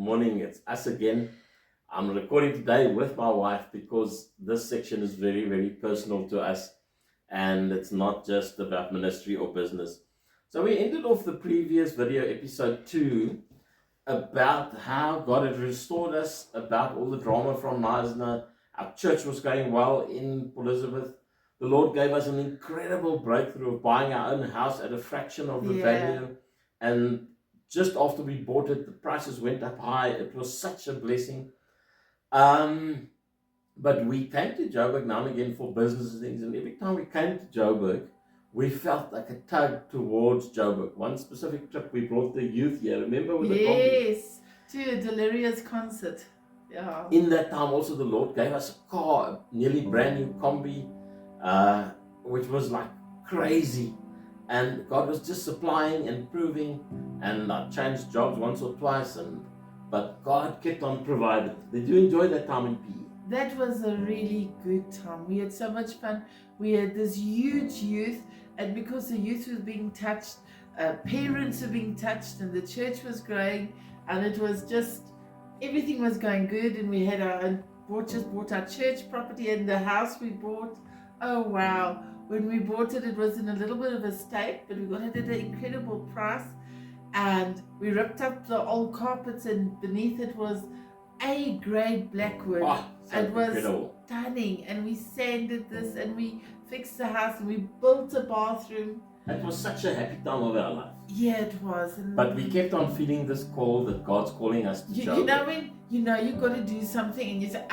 morning. It's us again. I'm recording today with my wife because this section is very, very personal to us, and it's not just about ministry or business. So we ended off the previous video, episode 2, about how God had restored us, about all the drama from Meisner. Our church was going well in Port Elizabeth. The Lord gave us an incredible breakthrough of buying our own house at a fraction of the value. And just after we bought it, the prices went up high. It was such a blessing. But we came to Joburg now and again for business things. And every time we came to Joburg, we felt like a tug towards Joburg. One specific trip, we brought the youth here. Remember with the combi? Yes, to a Delirious concert. Yeah. In that time also the Lord gave us a car, a nearly brand new combi, which was like crazy. And God was just supplying and proving, and I changed jobs once or twice, but God kept on providing. Did you enjoy that time in PE? That was a really good time. We had so much fun. We had this huge youth, and because the youth was being touched, parents were being touched, and the church was growing, and it was just, everything was going good, and we had just bought our church property and the house we bought. Oh wow. When we bought it, it was in a little bit of a state, but we got it at an incredible price. And we ripped up the old carpets, and beneath it was A-grade black wood. It was incredible. Stunning. And we sanded this, and we fixed the house, and we built a bathroom. It was such a happy time of our life. Yeah, it was. But we kept on feeling this call that God's calling us to you know when you've got to do something, and you say,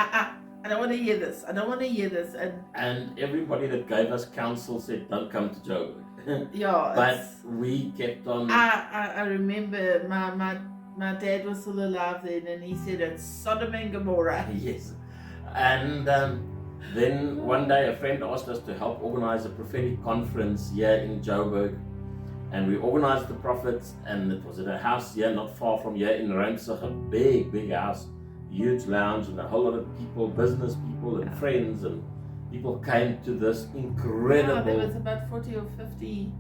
I don't want to hear this. I don't want to hear this. And everybody that gave us counsel said, don't come to Joburg. Yeah. But we kept on. I remember my dad was still alive then, and he said it's Sodom and Gomorrah. Yes. And then one day a friend asked us to help organize a prophetic conference here in Joburg. And we organized the prophets, and it was at a house here not far from here in Ramsig, a big house. Huge lounge, and a whole lot of people, business people and friends, and people came to this incredible. Yeah, there was about 40 or 50.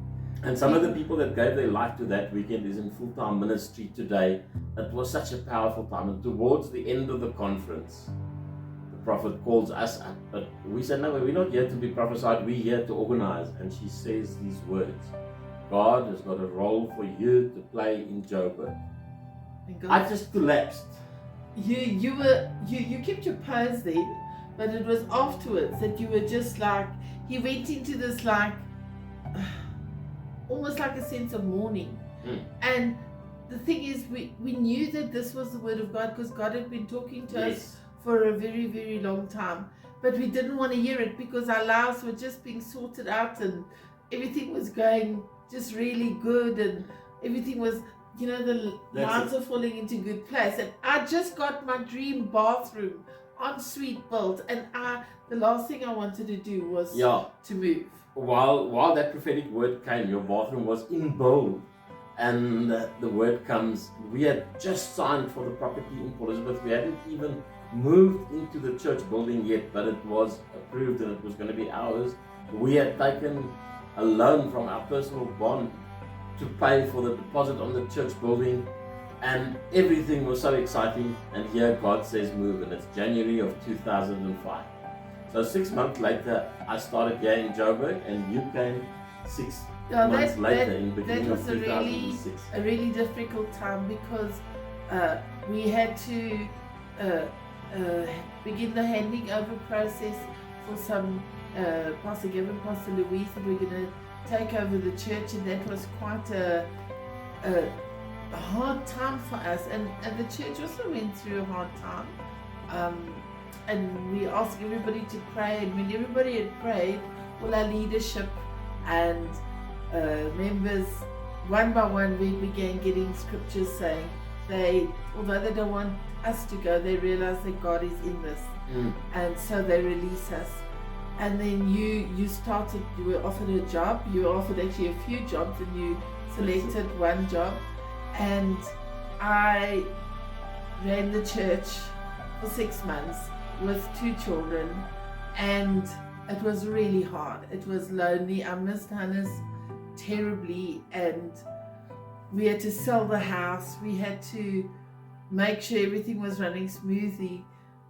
And some of the people that gave their life to that weekend is in full-time ministry today. It was such a powerful time. And towards the end of the conference, the prophet calls us up. But we said, no, we're not here to be prophesied. We're here to organize. And she says these words: God has got a role for you to play in Joburg. I just collapsed. You kept your pose then, but it was afterwards that you were just like, he went into this like almost like a sense of mourning. And the thing is, we knew that this was the word of God, because God had been talking to us for a very, very long time, but we didn't want to hear it because our lives were just being sorted out, and everything was going just really good, and everything was, the lines are falling into good place. And I just got my dream bathroom ensuite built, and the last thing I wanted to do was to move. While that prophetic word came, your bathroom was in bold, and the word comes. We had just signed for the property in Port Elizabeth. We hadn't even moved into the church building yet, but it was approved and it was going to be ours. We had taken a loan from our personal bond to pay for the deposit on the church building, and everything was so exciting. And here God says move, and it's January of 2005. So 6 months later, I started here in Joburg, and you came 6 months later in the beginning of 2006. That was a really difficult time, because we had to begin the handing over process for some Pastor Gavin, Pastor Louise, that we're going to take over the church, and that was quite a hard time for us, and the church also went through a hard time, and we asked everybody to pray, and when everybody had prayed, all our leadership and members, one by one, we began getting scriptures saying although they don't want us to go, they realize that God is in this, and so they release us. And then you were offered a job. You were offered actually a few jobs, and you selected one job. And I ran the church for 6 months with 2 children, and it was really hard. It was lonely. I missed Hannes terribly, and we had to sell the house. We had to make sure everything was running smoothly.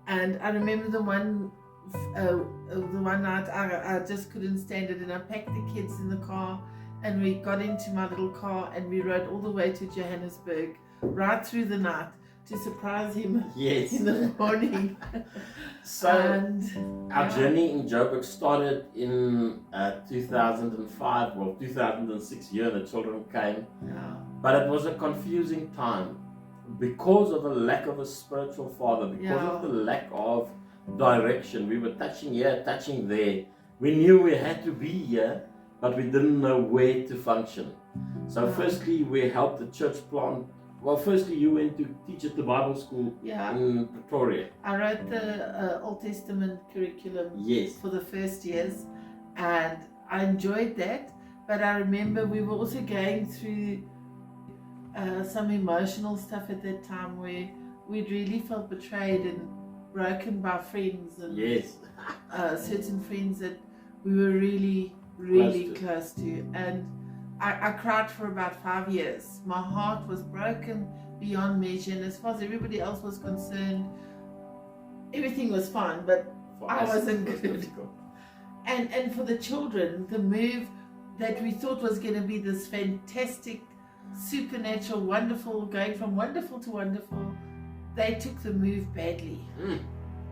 And I remember the one night I just couldn't stand it, and I packed the kids in the car, and we got into my little car and we rode all the way to Johannesburg, right through the night, to surprise him Yes. in the morning. So our journey in Joburg started in 2005, well 2006 year, the children came. Yeah. But it was a confusing time because of a lack of a spiritual father, because of the lack of direction. We were touching here, touching there. We knew we had to be here, but we didn't know where to function. So firstly, we helped the church plant. Well, firstly, you went to teach at the Bible school in Pretoria. I wrote the Old Testament curriculum for the first years, and I enjoyed that. But I remember we were also going through some emotional stuff at that time where we'd really felt betrayed and broken by friends, and certain friends that we were really close to. And I cried for about 5 years. My heart was broken beyond measure, and as far as everybody else was concerned, everything was fine, but I wasn't good. And for the children, the move that we thought was going to be this fantastic, supernatural, wonderful, going from wonderful to wonderful, they took the move badly.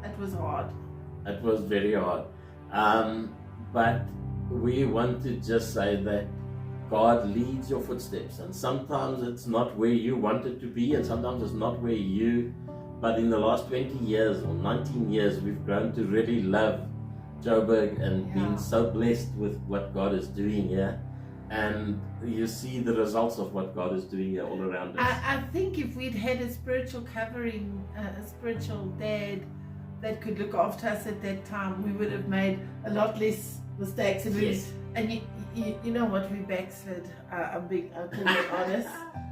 It was hard. It was very hard. But we want to just say that God leads your footsteps, and sometimes it's not where you want it to be, and sometimes it's not where you, but in the last 20 years or 19 years, we've grown to really love Joburg and been so blessed with what God is doing here. And you see the results of what God is doing here all around us. I think if we'd had a spiritual covering, a spiritual dad that could look after us at that time, we would have made a lot less mistakes. And you know what, we backslid. I'm being honest.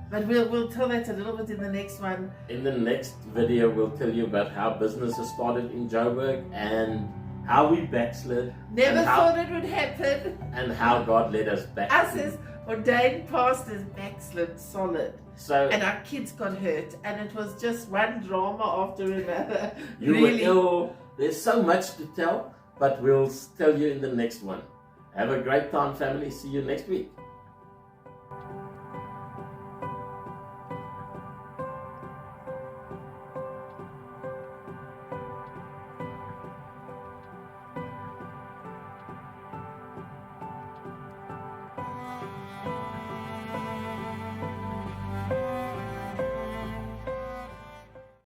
But we'll tell that a little bit in the next one. In the next video, we'll tell you about how business has started in Joburg and how we backslid. Never thought it would happen. And how God led us back. Us as ordained pastors backslid solid. So, and our kids got hurt, and it was just one drama after another. You were ill. There's so much to tell, but we'll tell you in the next one. Have a great time, family. See you next week.